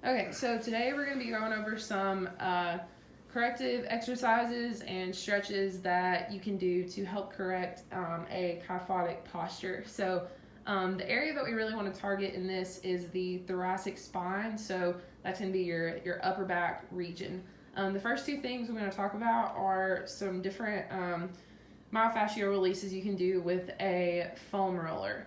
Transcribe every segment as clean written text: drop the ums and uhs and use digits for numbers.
Okay, so today we're going to be going over some corrective exercises and stretches that you can do to help correct a kyphotic posture. So the area that we really want to target in this is the thoracic spine. So that's going to be your upper back region. The first two things we're going to talk about are some different myofascial releases you can do with a foam roller.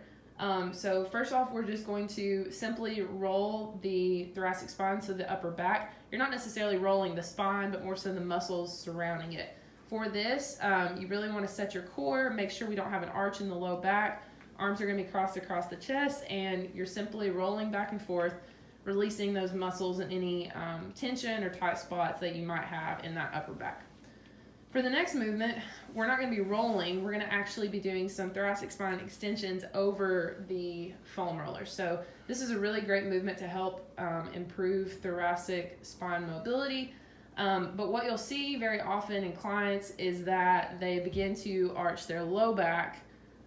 So first off, we're just going to simply roll the thoracic spine, so the upper back. You're not necessarily rolling the spine, but more so the muscles surrounding it. For this, you really want to set your core, make sure we don't have an arch in the low back. Arms are going to be crossed across the chest, and you're simply rolling back and forth, releasing those muscles and any tension or tight spots that you might have in that upper back. For the next movement, we're not going to be rolling. We're going to actually be doing some thoracic spine extensions over the foam roller. So this is a really great movement to help improve thoracic spine mobility. But what you'll see very often in clients is that they begin to arch their low back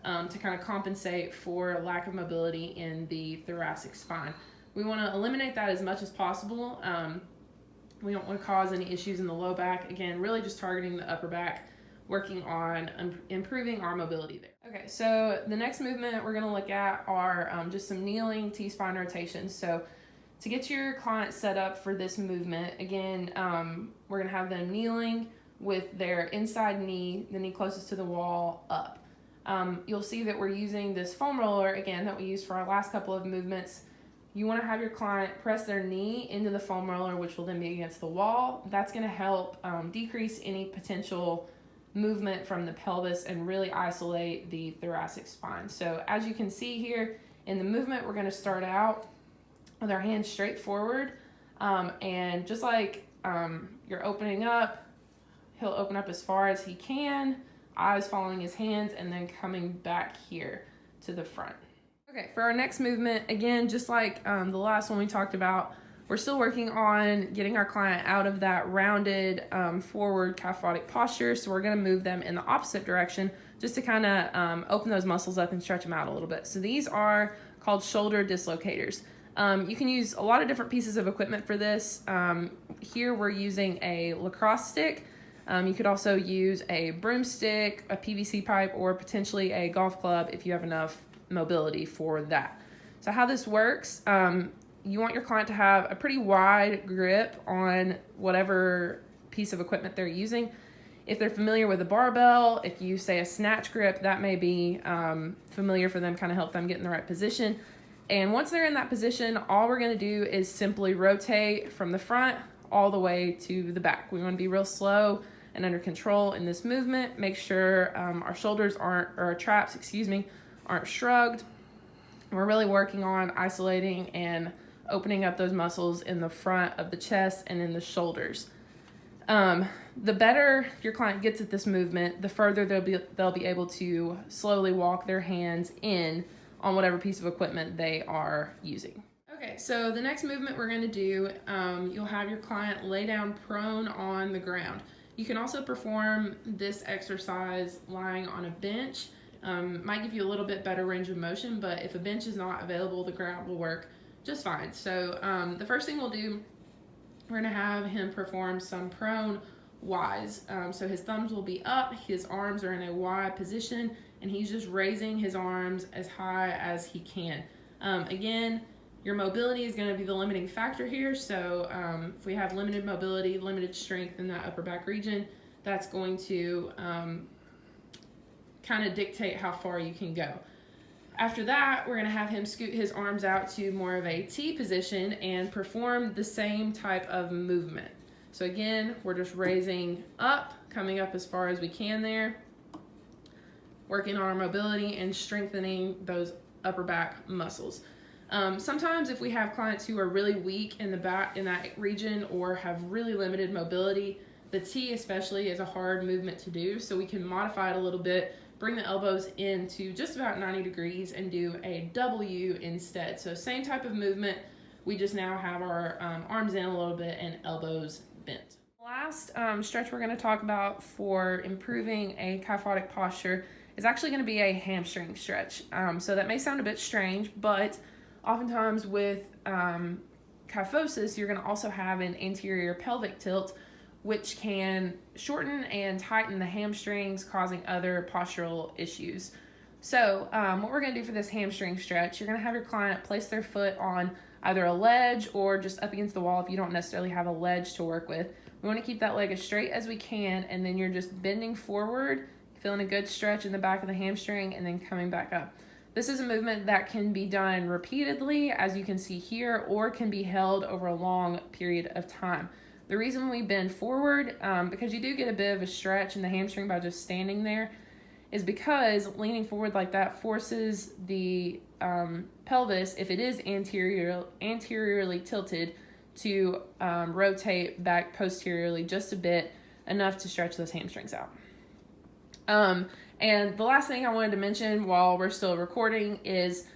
to kind of compensate for lack of mobility in the thoracic spine. We want to eliminate that as much as possible. We don't want to cause any issues in the low back. Again, really just targeting the upper back, working on improving our mobility there. Okay, so the next movement we're going to look at are just some kneeling T-spine rotations. So to get your client set up for this movement, again, we're going to have them kneeling with their inside knee, the knee closest to the wall, up. You'll see that we're using this foam roller, again, that we used for our last couple of movements. You want to have your client press their knee into the foam roller, which will then be against the wall. That's going to help decrease any potential movement from the pelvis and really isolate the thoracic spine. So as you can see here in the movement, we're going to start out with our hands straight forward. And just like you're opening up, he'll open up as far as he can, eyes following his hands, and then coming back here to the front. Okay, for our next movement, again, just like the last one we talked about, we're still working on getting our client out of that rounded forward kyphotic posture. So we're going to move them in the opposite direction just to kind of open those muscles up and stretch them out a little bit. So these are called shoulder dislocators. You can use a lot of different pieces of equipment for this. Here we're using a lacrosse stick. You could also use a broomstick, a PVC pipe, or potentially a golf club if you have enough mobility for that. So how this works, you want your client to have a pretty wide grip on whatever piece of equipment they're using. If they're familiar with a barbell, if you say a snatch grip, that may be familiar for them, kind of help them get in the right position. And once they're in that position, all we're going to do is simply rotate from the front all the way to the back. We want to be real slow and under control in this movement. Make sure our shoulders aren't, or our traps, aren't shrugged. We're really working on isolating and opening up those muscles in the front of the chest and in the shoulders. The better your client gets at this movement, the further they'll be able to slowly walk their hands in on whatever piece of equipment they are using. Okay, so the next movement we're going to do, you'll have your client lay down prone on the ground. You can also perform this exercise lying on a bench. Might give you a little bit better range of motion, but if a bench is not available, the ground will work just fine. So the first thing we'll do, we're going to have him perform some prone Ys. So his thumbs will be up, his arms are in a Y position, and he's just raising his arms as high as he can. Again, your mobility is going to be the limiting factor here. So if we have limited mobility, limited strength in that upper back region, that's going to kind of dictate how far you can go. After that, we're going to have him scoot his arms out to more of a T position and perform the same type of movement. So again, we're just raising up, coming up as far as we can there, working on our mobility and strengthening those upper back muscles. Sometimes if we have clients who are really weak in the back in that region or have really limited mobility, the T especially is a hard movement to do, so we can modify it a little bit, bring the elbows into just about 90 degrees and do a W instead. So same type of movement, we just now have our arms in a little bit and elbows bent. Last stretch we're going to talk about for improving a kyphotic posture is actually going to be a hamstring stretch. So that may sound a bit strange, but oftentimes with kyphosis, you're going to also have an anterior pelvic tilt, which can shorten and tighten the hamstrings, causing other postural issues. So what we're going to do for this hamstring stretch, you're going to have your client place their foot on either a ledge or just up against the wall if you don't necessarily have a ledge to work with. We want to keep that leg as straight as we can, and then you're just bending forward, feeling a good stretch in the back of the hamstring, and then coming back up. This is a movement that can be done repeatedly, as you can see here, or can be held over a long period of time. The reason we bend forward, because you do get a bit of a stretch in the hamstring by just standing there, is because leaning forward like that forces the pelvis, if it is anteriorly tilted, to rotate back posteriorly just a bit, enough to stretch those hamstrings out. And the last thing I wanted to mention while we're still recording is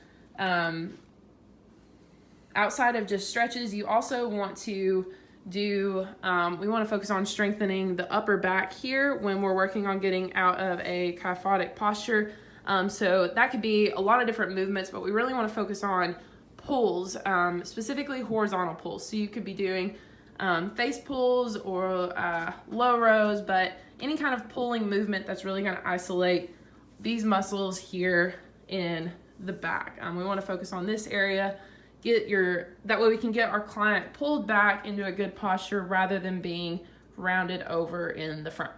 outside of just stretches, you also want to we want to focus on strengthening the upper back here when we're working on getting out of a kyphotic posture. So that could be a lot of different movements, but we really want to focus on pulls, specifically horizontal pulls. So you could be doing face pulls or low rows, but any kind of pulling movement that's really going to isolate these muscles here in the back. We want to focus on this area, that way we can get our client pulled back into a good posture rather than being rounded over in the front.